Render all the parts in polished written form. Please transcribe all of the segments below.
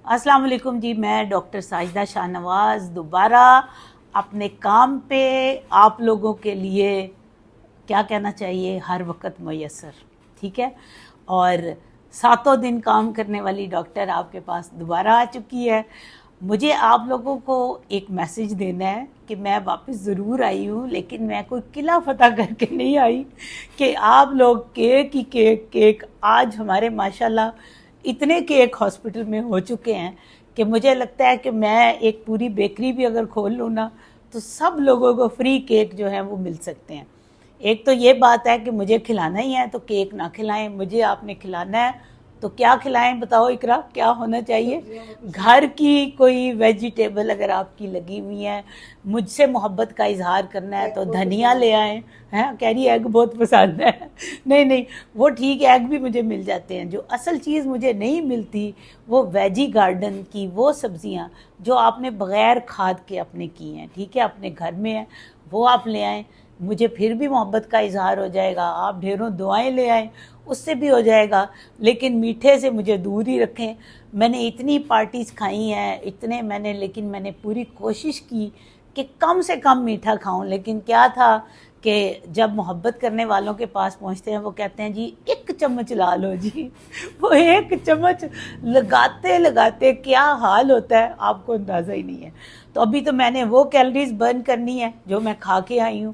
السلام علیکم جی، میں ڈاکٹر ساجدہ شاہ نواز دوبارہ اپنے کام پہ آپ لوگوں کے لیے کیا کہنا چاہیے ہر وقت میسر، ٹھیک ہے، اور ساتوں دن کام کرنے والی ڈاکٹر آپ کے پاس دوبارہ آ چکی ہے۔ مجھے آپ لوگوں کو ایک میسج دینا ہے کہ میں واپس ضرور آئی ہوں، لیکن میں کوئی قلعہ فتح کر کے نہیں آئی کہ آپ لوگ کیک ہی کیک آج ہمارے ماشاءاللہ اتنے کیک ہاسپٹل میں ہو چکے ہیں کہ مجھے لگتا ہے کہ میں ایک پوری بیکری بھی اگر کھول لوں نا تو سب لوگوں کو فری کیک جو ہے وہ مل سکتے ہیں۔ ایک تو یہ بات ہے کہ مجھے کھلانا ہی ہے تو کیک نہ کھلائیں، مجھے آپ نے کھلانا ہے تو کیا کھلائیں بتاؤ اقرا، کیا ہونا چاہیے؟ گھر کی کوئی ویجیٹیبل اگر آپ کی لگی ہوئی ہیں، مجھ سے محبت کا اظہار کرنا ہے تو دھنیا لے آئیں، ہیں کہہ رہی ایگ بہت پسند ہے نہیں وہ ٹھیک ہے، ایگ بھی مجھے مل جاتے ہیں۔ جو اصل چیز مجھے نہیں ملتی وہ ویجی گارڈن کی وہ سبزیاں جو آپ نے بغیر کھاد کے اپنے کی ہیں، ٹھیک ہے، اپنے گھر میں ہیں، وہ آپ لے آئیں، مجھے پھر بھی محبت کا اظہار ہو جائے گا۔ آپ ڈھیروں دعائیں لے آئیں، اس سے بھی ہو جائے گا، لیکن میٹھے سے مجھے دور ہی رکھیں۔ میں نے اتنی پارٹیز کھائی ہیں، لیکن میں نے پوری کوشش کی کہ کم سے کم میٹھا کھاؤں، لیکن کیا تھا کہ جب محبت کرنے والوں کے پاس پہنچتے ہیں وہ کہتے ہیں جی ایک چمچ لا لو جی وہ ایک چمچ لگاتے کیا حال ہوتا ہے آپ کو اندازہ ہی نہیں ہے۔ تو ابھی تو میں نے وہ کیلریز برن کرنی ہے جو میں کھا کے آئی ہوں،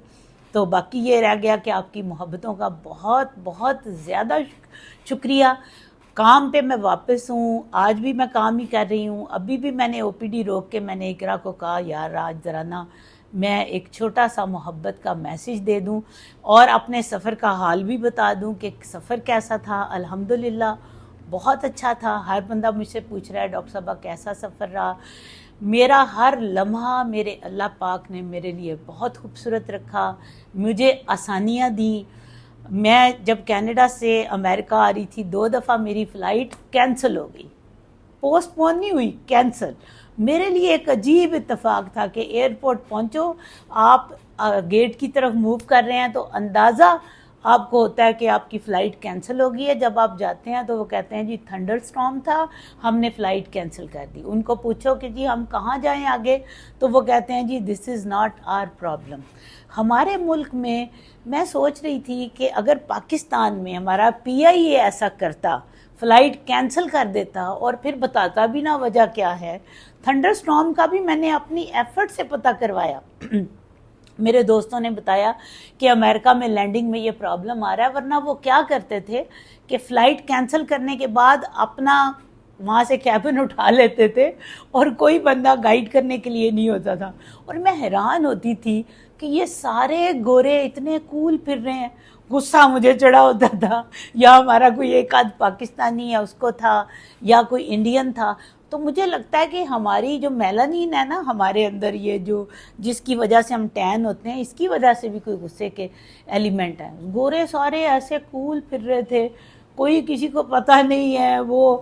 تو باقی یہ رہ گیا کہ آپ کی محبتوں کا بہت بہت زیادہ شکریہ۔ کام پہ میں واپس ہوں، آج بھی میں کام ہی کر رہی ہوں۔ ابھی بھی میں نے او پی ڈی روک کے میں نے اقرا کو کہا یار آج ذرا نا میں ایک چھوٹا سا محبت کا میسج دے دوں اور اپنے سفر کا حال بھی بتا دوں کہ سفر کیسا تھا۔ الحمدللہ بہت اچھا تھا۔ ہر بندہ مجھ سے پوچھ رہا ہے ڈاکٹر صاحبہ کیسا سفر رہا۔ میرا ہر لمحہ میرے اللہ پاک نے میرے لیے بہت خوبصورت رکھا، مجھے آسانیاں دیں۔ میں جب کینیڈا سے امریکہ آ رہی تھی 2 دفعہ میری فلائٹ کینسل ہو گئی، پوسٹ پون نہیں ہوئی، کینسل۔ میرے لیے ایک عجیب اتفاق تھا کہ ایئرپورٹ پہنچو، آپ گیٹ کی طرف موو کر رہے ہیں تو اندازہ آپ کو ہوتا ہے کہ آپ کی فلائٹ کینسل ہو گئی ہے۔ جب آپ جاتے ہیں تو وہ کہتے ہیں جی تھنڈر سٹارم تھا، ہم نے فلائٹ کینسل کر دی۔ ان کو پوچھو کہ جی ہم کہاں جائیں آگے، تو وہ کہتے ہیں جی دس از ناٹ آر پرابلم۔ ہمارے ملک میں سوچ رہی تھی کہ اگر پاکستان میں ہمارا پی آئی اے ایسا کرتا، فلائٹ کینسل کر دیتا اور پھر بتاتا بھی نہ وجہ کیا ہے۔ تھنڈر سٹارم کا بھی میں نے اپنی ایفرٹ سے پتہ کروایا میرے دوستوں نے بتایا کہ امریکہ میں لینڈنگ میں یہ پرابلم آ رہا ہے، ورنہ وہ کیا کرتے تھے کہ فلائٹ کینسل کرنے کے بعد اپنا وہاں سے کیبن اٹھا لیتے تھے اور کوئی بندہ گائیڈ کرنے کے لیے نہیں ہوتا تھا۔ اور میں حیران ہوتی تھی کہ یہ سارے گورے اتنے کول پھر رہے ہیں۔ غصہ مجھے چڑھا ہوتا تھا، یا ہمارا کوئی ایک آدھ پاکستانی یا اس کو تھا یا کوئی انڈین تھا، تو مجھے لگتا ہے کہ ہماری جو میلانین ہے نا ہمارے اندر، یہ جو جس کی وجہ سے ہم ٹین ہوتے ہیں، اس کی وجہ سے بھی کوئی غصے کے ایلیمنٹ ہیں۔ گورے سارے ایسے کول پھر رہے تھے، کوئی کسی کو پتہ نہیں ہے۔ وہ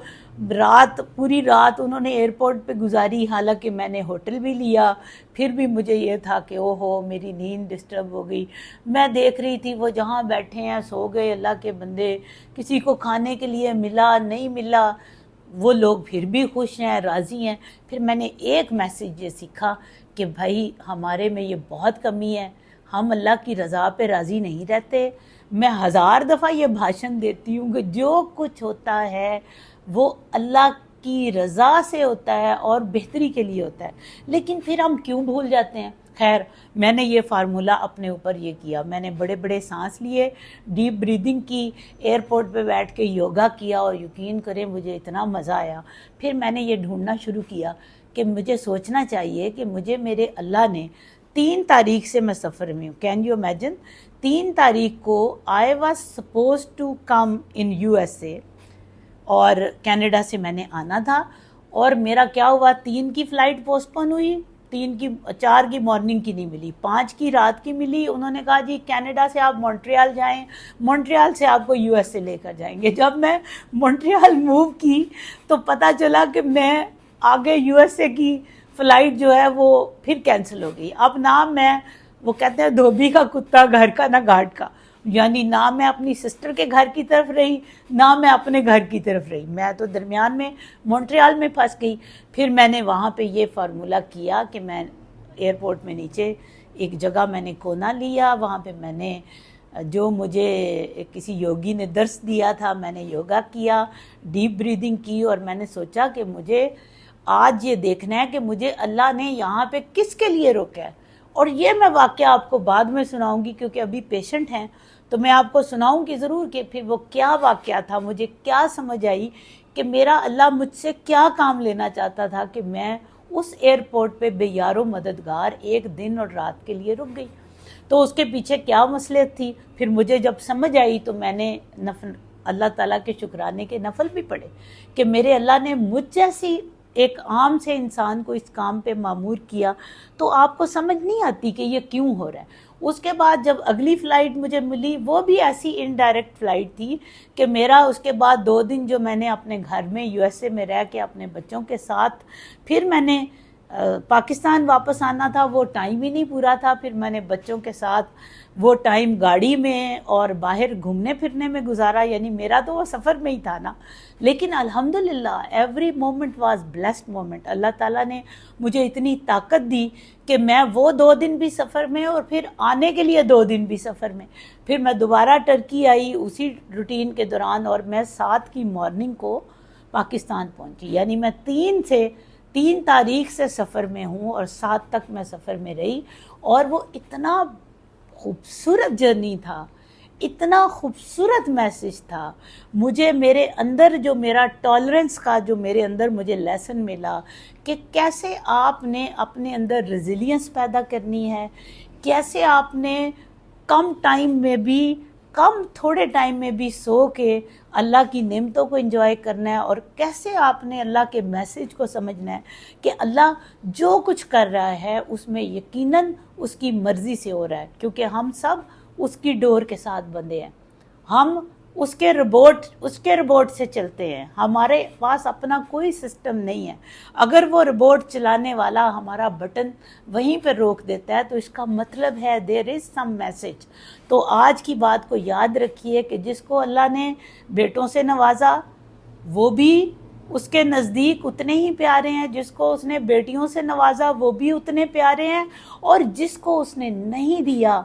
پوری رات انہوں نے ایئرپورٹ پہ گزاری، حالانکہ میں نے ہوٹل بھی لیا، پھر بھی مجھے یہ تھا کہ اوہو میری نیند ڈسٹرب ہو گئی۔ میں دیکھ رہی تھی وہ جہاں بیٹھے ہیں سو گئے اللہ کے بندے، کسی کو کھانے کے لیے ملا نہیں ملا، وہ لوگ پھر بھی خوش ہیں، راضی ہیں۔ پھر میں نے ایک میسیج یہ سیکھا کہ بھائی ہمارے میں یہ بہت کمی ہے، ہم اللہ کی رضا پہ راضی نہیں رہتے۔ میں 1000 دفعہ یہ بھاشن دیتی ہوں کہ جو کچھ ہوتا ہے وہ اللہ کی رضا سے ہوتا ہے اور بہتری کے لیے ہوتا ہے، لیکن پھر ہم کیوں بھول جاتے ہیں؟ خیر، میں نے یہ فارمولا اپنے اوپر یہ کیا، میں نے بڑے بڑے سانس لیے، ڈیپ بریدنگ کی، ایئرپورٹ پہ بیٹھ کے یوگا کیا، اور یقین کریں مجھے اتنا مزہ آیا۔ پھر میں نے یہ ڈھونڈنا شروع کیا کہ مجھے سوچنا چاہیے کہ مجھے میرے اللہ نے 3 تاریخ سے میں سفر میں ہوں، کین یو امیجن؟ 3 تاریخ کو I was suppose to come in U S A, اور کینیڈا سے میں نے آنا تھا، اور میرا کیا ہوا، 3 کی فلائٹ پوسٹ پون ہوئی، 4 کی مارننگ کی نہیں ملی، 5 کی رات کی ملی۔ انہوں نے کہا جی کینیڈا سے آپ مونٹریال جائیں، مونٹریال سے آپ کو یو ایس اے لے کر جائیں گے۔ جب میں مونٹریال موو کی تو پتہ چلا کہ میں آگے یو ایس اے کی فلائٹ جو ہے وہ پھر کینسل ہو گئی۔ اب نہ میں، وہ کہتے ہیں دھوبی کا کتا گھر کا نہ گھاٹ کا، یعنی نہ میں اپنی سسٹر کے گھر کی طرف رہی نہ میں اپنے گھر کی طرف رہی، میں تو درمیان میں مونٹریال میں پھنس گئی۔ پھر میں نے وہاں پہ یہ فارمولہ کیا کہ میں ایئرپورٹ میں نیچے ایک جگہ میں نے کونا لیا، وہاں پہ میں نے جو مجھے کسی یوگی نے درس دیا تھا میں نے یوگا کیا، ڈیپ بریدنگ کی، اور میں نے سوچا کہ مجھے آج یہ دیکھنا ہے کہ مجھے اللہ نے یہاں پہ کس کے لیے روکا ہے۔ اور یہ میں واقعہ آپ کو بعد میں سناؤں گی کیونکہ ابھی پیشنٹ ہیں، تو میں آپ کو سناؤں گی ضرور کہ پھر وہ کیا واقعہ تھا، مجھے کیا سمجھ آئی کہ میرا اللہ مجھ سے کیا کام لینا چاہتا تھا کہ میں اس ایئرپورٹ پہ بے یار و مددگار ایک دن اور رات کے لیے رک گئی۔ تو اس کے پیچھے کیا مصلحت تھی، پھر مجھے جب سمجھ آئی تو میں نے اللہ تعالیٰ کے شکرانے کے نفل بھی پڑھے کہ میرے اللہ نے مجھ جیسی ایک عام سے انسان کو اس کام پہ مامور کیا، تو آپ کو سمجھ نہیں آتی کہ یہ کیوں ہو رہا ہے۔ اس کے بعد جب اگلی فلائٹ مجھے ملی وہ بھی ایسی انڈائریکٹ فلائٹ تھی کہ میرا اس کے بعد 2 دن جو میں نے اپنے گھر میں USA میں رہ کے اپنے بچوں کے ساتھ پھر میں نے پاکستان واپس آنا تھا، وہ ٹائم ہی نہیں پورا تھا، پھر میں نے بچوں کے ساتھ وہ ٹائم گاڑی میں اور باہر گھومنے پھرنے میں گزارا، یعنی میرا تو وہ سفر میں ہی تھا نا۔ لیکن الحمدللہ every moment was blessed moment, اللہ تعالیٰ نے مجھے اتنی طاقت دی کہ میں وہ 2 دن بھی سفر میں اور پھر آنے کے لیے 2 دن بھی سفر میں، پھر میں دوبارہ ٹرکی آئی اسی روٹین کے دوران، اور میں 7 کی مارننگ کو پاکستان پہنچی، یعنی میں 3 تاریخ سے سفر میں ہوں اور 7 تک میں سفر میں رہی۔ اور وہ اتنا خوبصورت جرنی تھا، اتنا خوبصورت میسج تھا، مجھے میرے اندر جو میرا ٹالرنس کا جو میرے اندر مجھے لیسن ملا کہ کیسے آپ نے اپنے اندر ریزیلینس پیدا کرنی ہے، کیسے آپ نے کم ٹائم میں بھی تھوڑے ٹائم میں بھی سو کے اللہ کی نعمتوں کو انجوائے کرنا ہے، اور کیسے آپ نے اللہ کے میسج کو سمجھنا ہے کہ اللہ جو کچھ کر رہا ہے اس میں یقیناً اس کی مرضی سے ہو رہا ہے، کیونکہ ہم سب اس کی ڈور کے ساتھ بندھے ہیں، ہم اس کے روبوٹ سے چلتے ہیں، ہمارے پاس اپنا کوئی سسٹم نہیں ہے۔ اگر وہ روبوٹ چلانے والا ہمارا بٹن وہیں پہ روک دیتا ہے تو اس کا مطلب ہے دیر از سم میسج۔ تو آج کی بات کو یاد رکھیے کہ جس کو اللہ نے بیٹوں سے نوازا وہ بھی اس کے نزدیک اتنے ہی پیارے ہیں، جس کو اس نے بیٹیوں سے نوازا وہ بھی اتنے پیارے ہیں، اور جس کو اس نے نہیں دیا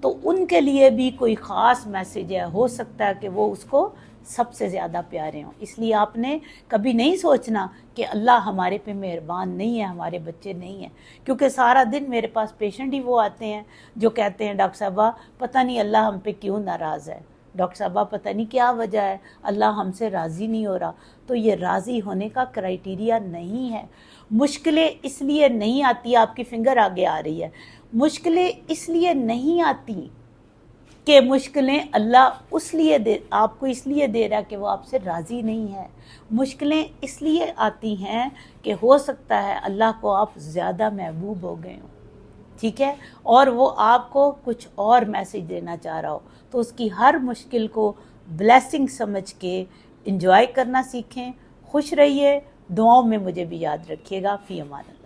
تو ان کے لیے بھی کوئی خاص میسج ہے، ہو سکتا ہے کہ وہ اس کو سب سے زیادہ پیارے ہوں۔ اس لیے آپ نے کبھی نہیں سوچنا کہ اللہ ہمارے پہ مہربان نہیں ہے، ہمارے بچے نہیں ہیں، کیونکہ سارا دن میرے پاس پیشنٹ ہی وہ آتے ہیں جو کہتے ہیں ڈاکٹر صاحبہ پتہ نہیں اللہ ہم پہ کیوں ناراض ہے، ڈاکٹر صاحبہ پتہ نہیں کیا وجہ ہے، اللہ ہم سے راضی نہیں ہو رہا۔ تو یہ راضی ہونے کا کرائیٹیریا نہیں ہے۔ مشکلیں اس لیے نہیں آتی، آپ کی فنگر آگے آ رہی ہے، مشکلیں اس لیے نہیں آتی کہ مشکلیں اللہ آپ کو اس لیے دے رہا کہ وہ آپ سے راضی نہیں ہے، مشکلیں اس لیے آتی ہیں کہ ہو سکتا ہے اللہ کو آپ زیادہ محبوب ہو گئے ہوں، ٹھیک ہے، اور وہ آپ کو کچھ اور میسج دینا چاہ رہا ہو، تو اس کی ہر مشکل کو بلیسنگ سمجھ کے انجوائے کرنا سیکھیں۔ خوش رہیے، دعاؤں میں مجھے بھی یاد رکھیے گا۔ فی امان اللہ۔